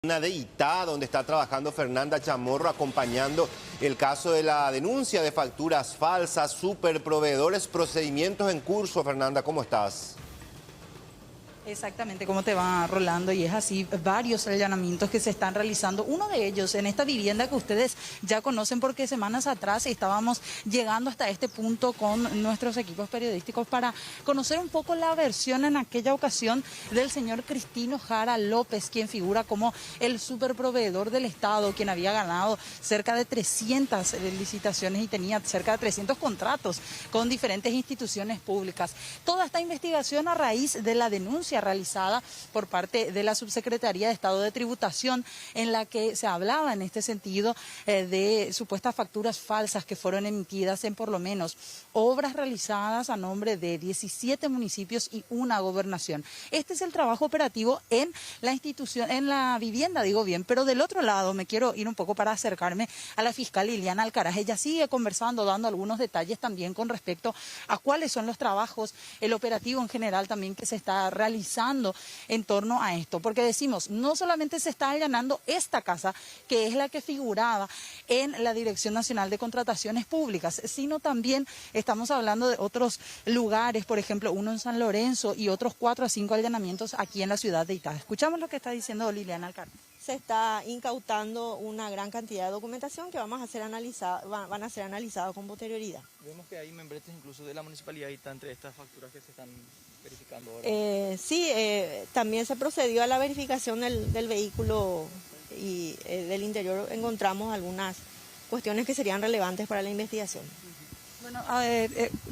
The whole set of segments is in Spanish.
Una de Itá, donde está trabajando Fernanda Chamorro, acompañando el caso de la denuncia de facturas falsas, superproveedores, procedimientos en curso. Fernanda, ¿cómo estás? Exactamente, cómo te va, Rolando, y es así, varios allanamientos que se están realizando. Uno de ellos en esta vivienda que ustedes ya conocen porque semanas atrás estábamos llegando hasta este punto con nuestros equipos periodísticos para conocer un poco la versión en aquella ocasión del señor Cristino Jara López, quien figura como el superproveedor del Estado, quien había ganado cerca de 300 licitaciones y tenía cerca de 300 contratos con diferentes instituciones públicas. Toda esta investigación a raíz de la denuncia realizada por parte de la Subsecretaría de Estado de Tributación, en la que se hablaba en este sentido de supuestas facturas falsas que fueron emitidas en por lo menos obras realizadas a nombre de 17 municipios y una gobernación. Este es el trabajo operativo en la institución, en la vivienda, digo bien, pero del otro lado me quiero ir un poco para acercarme a la fiscal Liliana Alcaraz. Ella sigue conversando, dando algunos detalles también con respecto a cuáles son los trabajos, el operativo en general también que se está realizando en torno a esto, porque decimos, no solamente se está allanando esta casa, que es la que figuraba en la Dirección Nacional de Contrataciones Públicas, sino también estamos hablando de otros lugares, por ejemplo, uno en San Lorenzo y otros 4 a 5 allanamientos aquí en la ciudad de Itá. Escuchamos lo que está diciendo Liliana Alcaraz. Se está incautando una gran cantidad de documentación que van a ser analizados con posterioridad. Vemos que hay membretes incluso de la municipalidad y está entre estas facturas que se están verificando ahora. Sí, también se procedió a la verificación del vehículo y del interior encontramos algunas cuestiones que serían relevantes para la investigación. Bueno,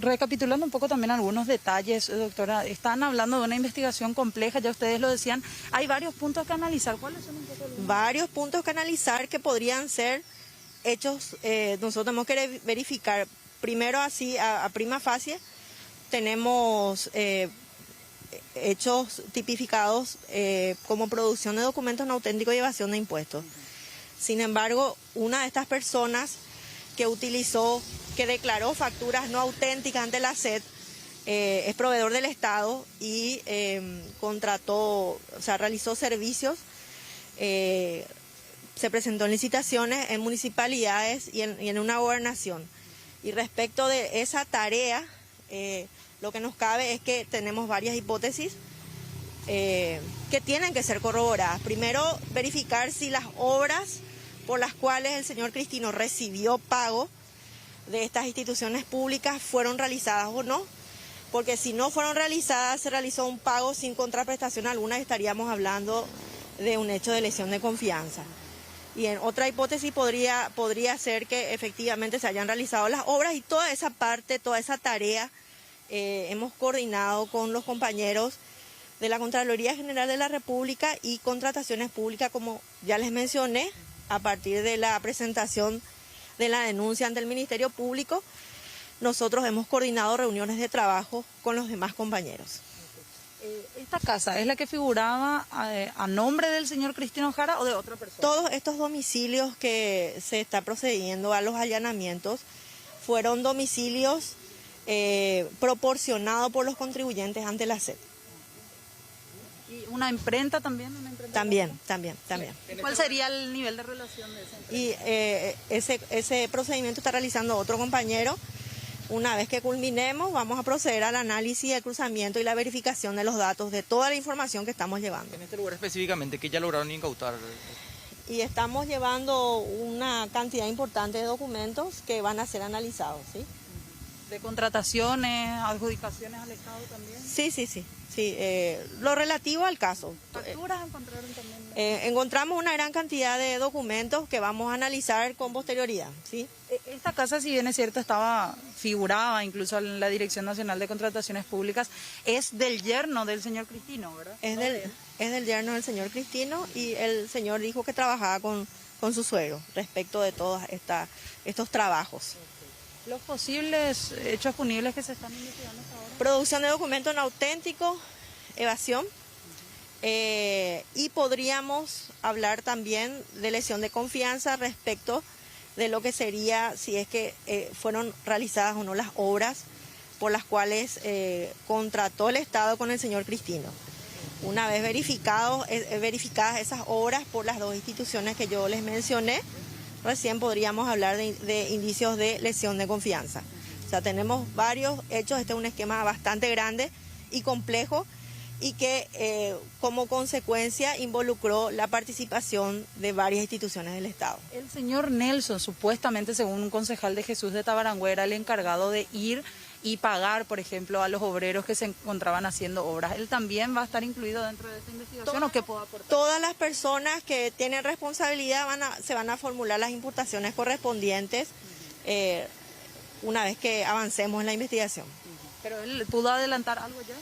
recapitulando un poco también algunos detalles, doctora, están hablando de una investigación compleja, ya ustedes lo decían, hay varios puntos que analizar. ¿Cuáles son un poco algunos? Varios puntos que analizar que podrían ser hechos, nosotros tenemos que verificar, primero así a prima facie, tenemos hechos tipificados como producción de documentos no auténticos y evasión de impuestos. Sin embargo, una de estas personas que declaró facturas no auténticas ante la SED, es proveedor del Estado y realizó servicios, se presentó en licitaciones en municipalidades y en una gobernación. Y respecto de esa tarea, lo que nos cabe es que tenemos varias hipótesis que tienen que ser corroboradas. Primero, verificar si las obras por las cuales el señor Cristino recibió pago de estas instituciones públicas fueron realizadas o no, porque si no fueron realizadas, se realizó un pago sin contraprestación alguna y estaríamos hablando de un hecho de lesión de confianza. Y en otra hipótesis podría ser que efectivamente se hayan realizado las obras y toda esa parte, toda esa tarea hemos coordinado con los compañeros de la Contraloría General de la República y Contrataciones Públicas, como ya les mencioné, a partir de la presentación de la denuncia ante el Ministerio Público, nosotros hemos coordinado reuniones de trabajo con los demás compañeros. ¿Esta casa es la que figuraba a nombre del señor Cristino Jara o de otra persona? Todos estos domicilios que se está procediendo a los allanamientos fueron domicilios proporcionados por los contribuyentes ante la SED. ¿Y una imprenta también? También. ¿Cuál sería el nivel de relación de esa imprenta? Y ese procedimiento está realizando otro compañero. Una vez que culminemos, vamos a proceder al análisis, el cruzamiento y la verificación de los datos de toda la información que estamos llevando. En este lugar específicamente, ¿qué ya lograron incautar? Y estamos llevando una cantidad importante de documentos que van a ser analizados, ¿sí? ¿De contrataciones, adjudicaciones al Estado también? Sí. Lo relativo al caso. ¿Facturas encontraron también? Encontramos una gran cantidad de documentos que vamos a analizar con posterioridad, ¿sí? Esta casa, si bien es cierto, figuraba incluso en la Dirección Nacional de Contrataciones Públicas, es del yerno del señor Cristino, ¿verdad? Es del yerno del señor Cristino y el señor dijo que trabajaba con su suegro respecto de todos estos trabajos. ¿Los posibles hechos punibles que se están investigando hasta ahora? Producción de documentos no auténticos, evasión, y podríamos hablar también de lesión de confianza respecto de lo que sería si es que fueron realizadas o no las obras por las cuales contrató el Estado con el señor Cristino. Una vez verificadas esas obras por las dos instituciones que yo les mencioné, recién podríamos hablar de indicios de lesión de confianza. O sea, tenemos varios hechos, este es un esquema bastante grande y complejo y que como consecuencia involucró la participación de varias instituciones del Estado. El señor Nelson, supuestamente, según un concejal de Jesús de Tabarangüe, era el encargado de ir y pagar, por ejemplo, a los obreros que se encontraban haciendo obras. ¿Él también va a estar incluido dentro de esta investigación o qué puedo aportar? Todas las personas que tienen responsabilidad se van a formular las imputaciones correspondientes una vez que avancemos en la investigación. ¿Pero él pudo adelantar algo ya?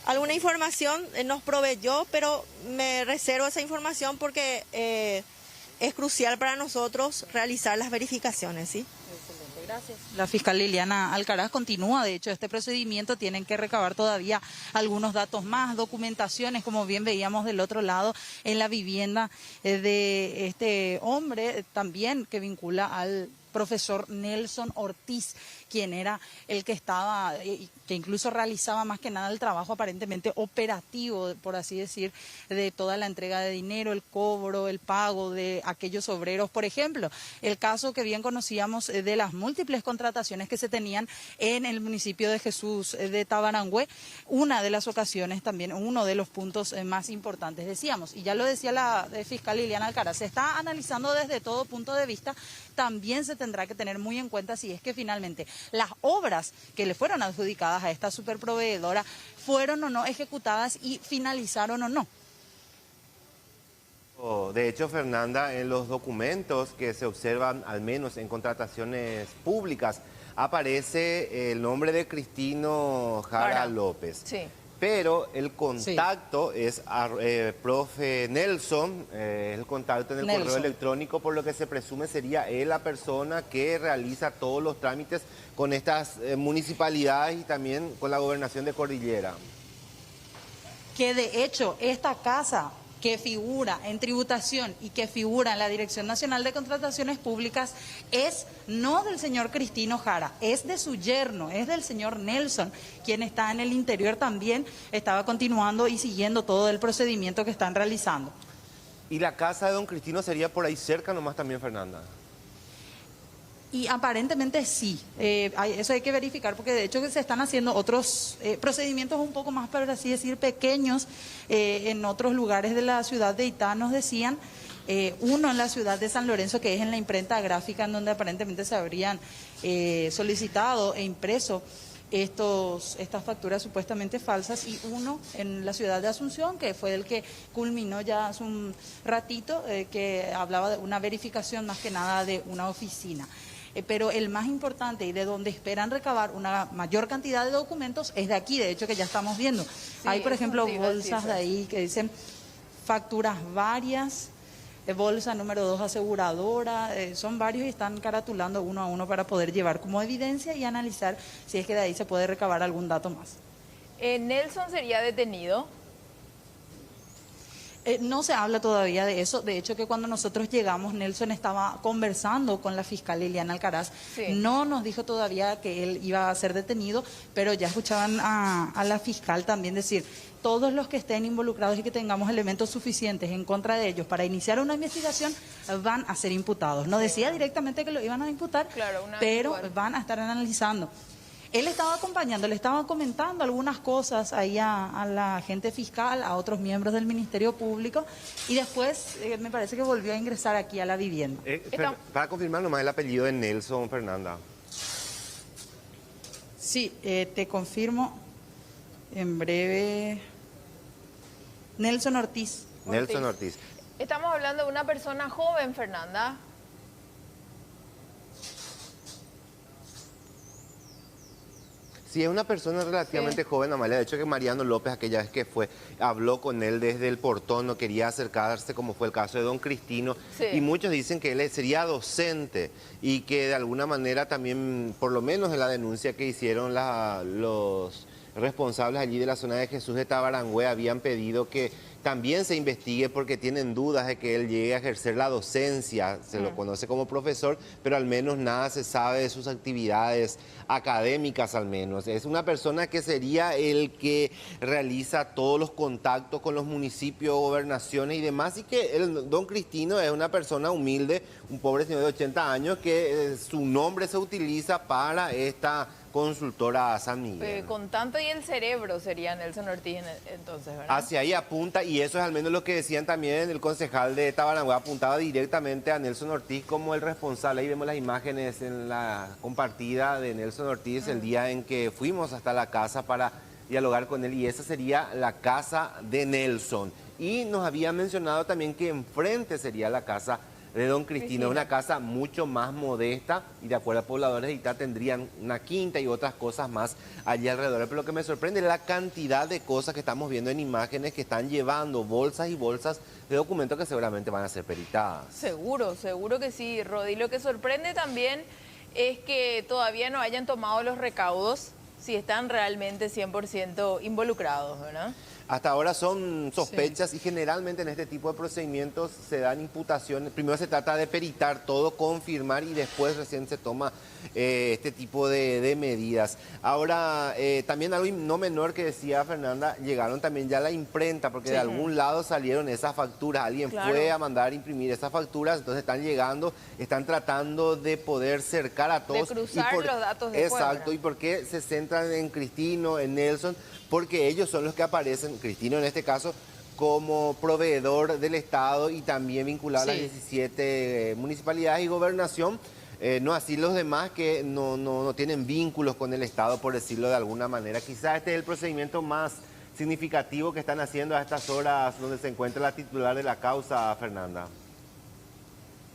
Alguna información nos proveyó, pero me reservo esa información porque es crucial para nosotros realizar las verificaciones, ¿sí? Gracias. La fiscal Liliana Alcaraz continúa, de hecho, este procedimiento. Tienen que recabar todavía algunos datos más, documentaciones, como bien veíamos del otro lado, en la vivienda de este hombre, también que vincula al profesor Nelson Ortiz, quien era el que estaba, que incluso realizaba más que nada el trabajo aparentemente operativo, por así decir, de toda la entrega de dinero, el cobro, el pago de aquellos obreros. Por ejemplo, el caso que bien conocíamos de las múltiples contrataciones que se tenían en el municipio de Jesús de Tabarangüe, una de las ocasiones también, uno de los puntos más importantes, decíamos, y ya lo decía la fiscal Liliana Alcaraz, se está analizando desde todo punto de vista. También se tendrá que tener muy en cuenta si es que finalmente las obras que le fueron adjudicadas a esta superproveedora fueron o no ejecutadas y finalizaron o no. De hecho, Fernanda, en los documentos que se observan, al menos en contrataciones públicas, aparece el nombre de Cristino Jara López. Sí. Pero el contacto es profe Nelson, es el contacto en el correo electrónico, por lo que se presume sería él la persona que realiza todos los trámites con estas municipalidades y también con la gobernación de Cordillera. Que de hecho esta casa que figura en tributación y que figura en la Dirección Nacional de Contrataciones Públicas es no del señor Cristino Jara, es de su yerno, es del señor Nelson, quien está en el interior también, estaba continuando y siguiendo todo el procedimiento que están realizando. ¿Y la casa de don Cristino sería por ahí cerca nomás también, Fernanda? Y aparentemente sí, eso hay que verificar porque de hecho que se están haciendo otros procedimientos un poco más, por así decir, pequeños en otros lugares de la ciudad de Itá, nos decían, uno en la ciudad de San Lorenzo, que es en la imprenta gráfica, en donde aparentemente se habrían solicitado e impreso estas facturas supuestamente falsas, y uno en la ciudad de Asunción, que fue el que culminó ya hace un ratito, que hablaba de una verificación más que nada de una oficina. Pero el más importante y de donde esperan recabar una mayor cantidad de documentos es de aquí, de hecho que ya estamos viendo. Sí, hay, por ejemplo, bolsas de ahí que dicen facturas varias, bolsa número 2 aseguradora, son varios y están caratulando uno a uno para poder llevar como evidencia y analizar si es que de ahí se puede recabar algún dato más. ¿Nelson sería detenido? No se habla todavía de eso. De hecho, que cuando nosotros llegamos, Nelson estaba conversando con la fiscal Liliana Alcaraz. Sí. No nos dijo todavía que él iba a ser detenido, pero ya escuchaban a la fiscal también decir, todos los que estén involucrados y que tengamos elementos suficientes en contra de ellos para iniciar una investigación van a ser imputados. No decía directamente que lo iban a imputar, claro, pero van a estar analizando. Él estaba acompañando, le estaba comentando algunas cosas ahí a la agente fiscal, a otros miembros del Ministerio Público, y después me parece que volvió a ingresar aquí a la vivienda. Para confirmar nomás el apellido de Nelson, Fernanda. Sí, te confirmo en breve. Nelson Ortiz. Nelson Ortiz. Estamos hablando de una persona joven, Fernanda. Sí, es una persona relativamente joven, Amalia. De hecho, que Mariano López, aquella vez que fue, habló con él desde el portón, no quería acercarse, como fue el caso de don Cristino. Sí. Y muchos dicen que él sería docente y que de alguna manera también, por lo menos en la denuncia que hicieron los responsables allí de la zona de Jesús de Tabarangüe, habían pedido que también se investigue porque tienen dudas de que él llegue a ejercer la docencia. Se lo conoce como profesor, pero al menos nada se sabe de sus actividades académicas al menos. Es una persona que sería el que realiza todos los contactos con los municipios, gobernaciones y demás, y que el don Cristino es una persona humilde, un pobre señor de 80 años que su nombre se utiliza para esta consultora San Miguel. Con tanto y el cerebro sería Nelson Ortiz entonces, ¿verdad? Hacia ahí apunta, y eso es al menos lo que decían también el concejal de Tabarangüe, apuntaba directamente a Nelson Ortiz como el responsable. Ahí vemos las imágenes en la compartida de Nelson Ortiz el día en que fuimos hasta la casa para dialogar con él, y esa sería la casa de Nelson. Y nos había mencionado también que enfrente sería la casa de don Cristino, una casa mucho más modesta, y de acuerdo a pobladores de Itá tendrían una quinta y otras cosas más allí alrededor. Pero lo que me sorprende es la cantidad de cosas que estamos viendo en imágenes, que están llevando bolsas y bolsas de documentos que seguramente van a ser peritadas. Seguro, seguro que sí, Rodi. Lo que sorprende también es que todavía no hayan tomado los recaudos, si están realmente 100% involucrados, ¿verdad? Hasta ahora son sospechas, y generalmente en este tipo de procedimientos se dan imputaciones. Primero se trata de peritar todo, confirmar, y después recién se toma este tipo de medidas. Ahora, también algo no menor que decía Fernanda, llegaron también ya la imprenta, porque de algún lado salieron esas facturas. Alguien fue a mandar imprimir esas facturas, entonces están llegando, están tratando de poder cercar a todos. De cruzar los datos de Exacto, ¿y por qué se centran en Cristino, en Nelson? Porque ellos son los que aparecen, Cristino en este caso, como proveedor del Estado y también vinculado a las 17 municipalidades y gobernación. No así los demás que no tienen vínculos con el Estado, por decirlo de alguna manera. Quizás este es el procedimiento más significativo que están haciendo a estas horas donde se encuentra la titular de la causa, Fernanda.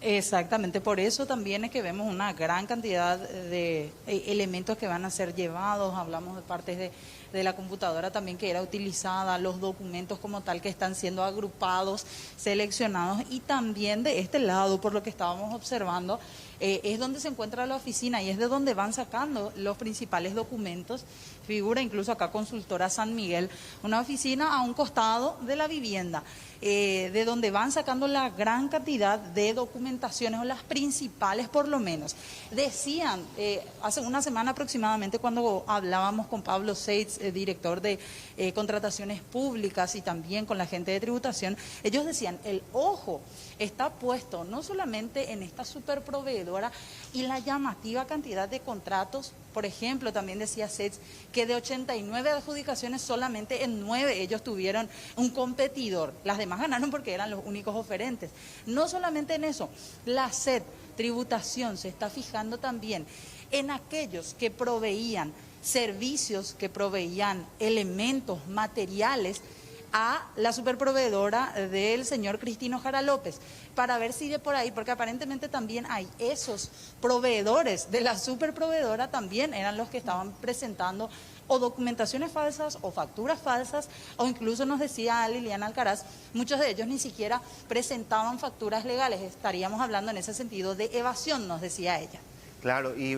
Exactamente, por eso también es que vemos una gran cantidad de elementos que van a ser llevados. Hablamos de partes de la computadora también que era utilizada, los documentos como tal que están siendo agrupados, seleccionados, y también de este lado, por lo que estábamos observando, es donde se encuentra la oficina y es de donde van sacando los principales documentos. Figura incluso acá Consultora San Miguel, una oficina a un costado de la vivienda, de donde van sacando la gran cantidad de documentaciones, o las principales por lo menos. Decían, hace una semana aproximadamente, cuando hablábamos con Pablo Seitz, director de contrataciones públicas, y también con la gente de tributación, ellos decían, el ojo está puesto no solamente en esta superproveedora y la llamativa cantidad de contratos. Por ejemplo, también decía Seitz que de 89 adjudicaciones solamente en 9 ellos tuvieron un competidor. Las demás ganaron porque eran los únicos oferentes. No solamente en eso, la SED, tributación, se está fijando también en aquellos que proveían servicios, que proveían elementos, materiales a la superproveedora del señor Cristino Jara López, para ver si de por ahí, porque aparentemente también hay esos proveedores de la superproveedora, también eran los que estaban presentando o documentaciones falsas o facturas falsas, o incluso nos decía Liliana Alcaraz, muchos de ellos ni siquiera presentaban facturas legales. Estaríamos hablando en ese sentido de evasión, nos decía ella. Claro, y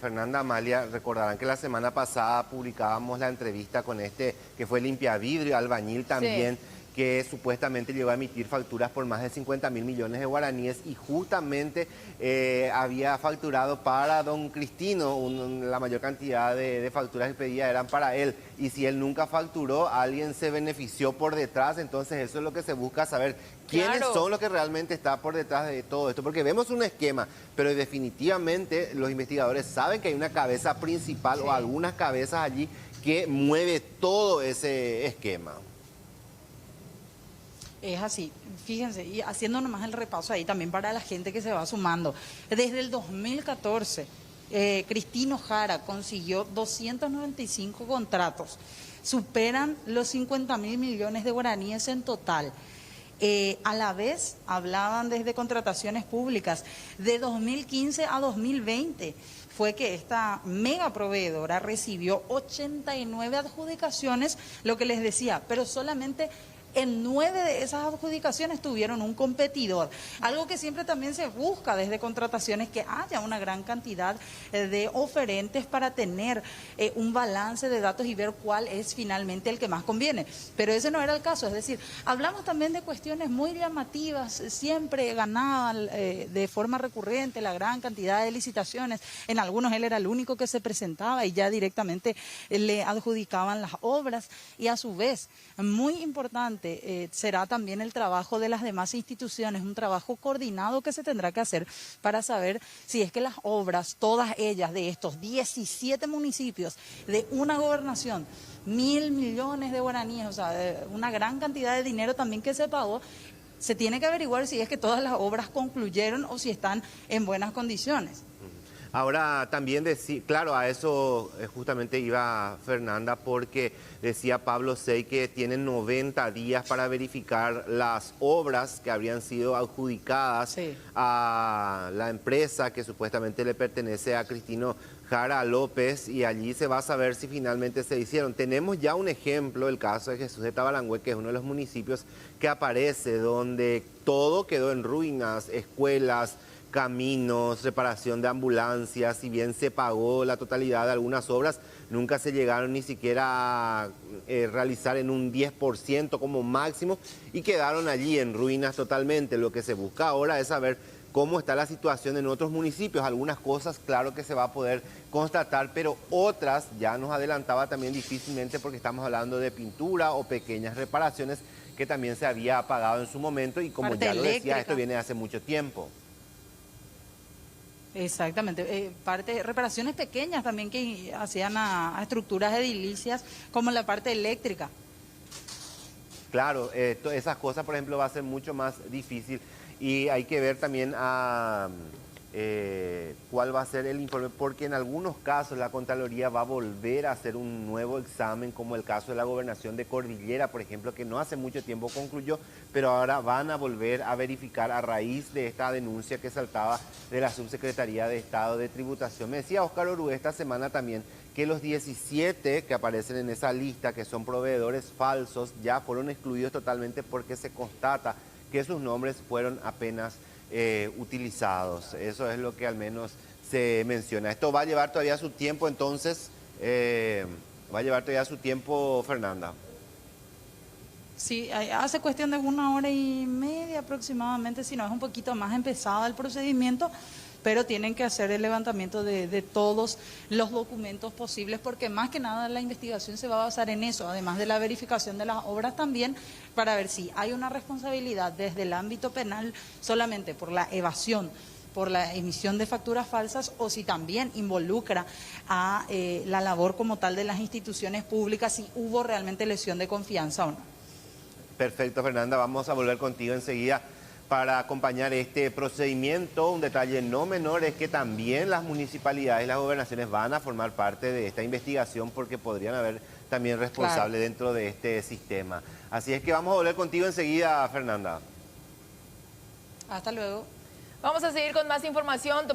Fernanda, Amalia, recordarán que la semana pasada publicábamos la entrevista con este que fue limpiavidrio, albañil también, que supuestamente llegó a emitir facturas por más de 50.000 millones de guaraníes, y justamente había facturado para don Cristino. La mayor cantidad de facturas que pedía eran para él, y si él nunca facturó, alguien se benefició por detrás. Entonces eso es lo que se busca saber, quiénes son los que realmente están por detrás de todo esto, porque vemos un esquema, pero definitivamente los investigadores saben que hay una cabeza principal o algunas cabezas allí que mueve todo ese esquema. Es así, fíjense, y haciendo nomás el repaso ahí también para la gente que se va sumando. Desde el 2014, Cristino Jara consiguió 295 contratos, superan los 50.000 millones de guaraníes en total. A la vez, hablaban desde contrataciones públicas, de 2015 a 2020 fue que esta mega proveedora recibió 89 adjudicaciones, lo que les decía, pero solamente En 9 de esas adjudicaciones tuvieron un competidor. Algo que siempre también se busca desde contrataciones, que haya una gran cantidad de oferentes para tener un balance de datos y ver cuál es finalmente el que más conviene. Pero ese no era el caso. Es decir, hablamos también de cuestiones muy llamativas. Siempre ganaban de forma recurrente la gran cantidad de licitaciones. En algunos él era el único que se presentaba y ya directamente le adjudicaban las obras. Y a su vez, muy importante, será también el trabajo de las demás instituciones, un trabajo coordinado que se tendrá que hacer para saber si es que las obras, todas ellas de estos 17 municipios, de una gobernación, 1.000 millones de guaraníes, o sea, una gran cantidad de dinero también que se pagó, se tiene que averiguar si es que todas las obras concluyeron o si están en buenas condiciones. Ahora también claro, a eso justamente iba Fernanda, porque decía Pablo Sey que tienen 90 días para verificar las obras que habrían sido adjudicadas a la empresa que supuestamente le pertenece a Cristino Jara López, y allí se va a saber si finalmente se hicieron. Tenemos ya un ejemplo, el caso de Jesús de Tabalangüe, que es uno de los municipios que aparece, donde todo quedó en ruinas, escuelas, caminos, reparación de ambulancias. Si bien se pagó la totalidad de algunas obras, nunca se llegaron ni siquiera a realizar en un 10% como máximo, y quedaron allí en ruinas totalmente. Lo que se busca ahora es saber cómo está la situación en otros municipios. Algunas cosas, claro que se va a poder constatar, pero otras, ya nos adelantaba también, difícilmente, porque estamos hablando de pintura o pequeñas reparaciones que también se había pagado en su momento, y como Parte ya lo decía, eléctrica. esto viene de hace mucho tiempo. Exactamente, reparaciones pequeñas también que hacían a estructuras edilicias, como la parte eléctrica. Claro, esas cosas, por ejemplo, va a ser mucho más difícil, y hay que ver también cuál va a ser el informe, porque en algunos casos la Contraloría va a volver a hacer un nuevo examen, como el caso de la gobernación de Cordillera, por ejemplo, que no hace mucho tiempo concluyó, pero ahora van a volver a verificar a raíz de esta denuncia que saltaba de la Subsecretaría de Estado de Tributación. Me decía Óscar Orue esta semana también que los 17 que aparecen en esa lista, que son proveedores falsos, ya fueron excluidos totalmente, porque se constata que sus nombres fueron apenas utilizados. Eso es lo que al menos se menciona. Esto va a llevar todavía su tiempo, entonces, va a llevar todavía su tiempo, Fernanda. Sí, hace cuestión de 1 hora y media aproximadamente, si no es un poquito más, empezado el procedimiento, pero tienen que hacer el levantamiento de todos los documentos posibles, porque más que nada la investigación se va a basar en eso, además de la verificación de las obras también, para ver si hay una responsabilidad desde el ámbito penal solamente por la evasión, por la emisión de facturas falsas, o si también involucra a la labor como tal de las instituciones públicas, si hubo realmente lesión de confianza o no. Perfecto, Fernanda, vamos a volver contigo enseguida para acompañar este procedimiento. Un detalle no menor es que también las municipalidades y las gobernaciones van a formar parte de esta investigación, porque podrían haber también responsables dentro de este sistema. Así es que vamos a volver contigo enseguida, Fernanda. Hasta luego. Vamos a seguir con más información.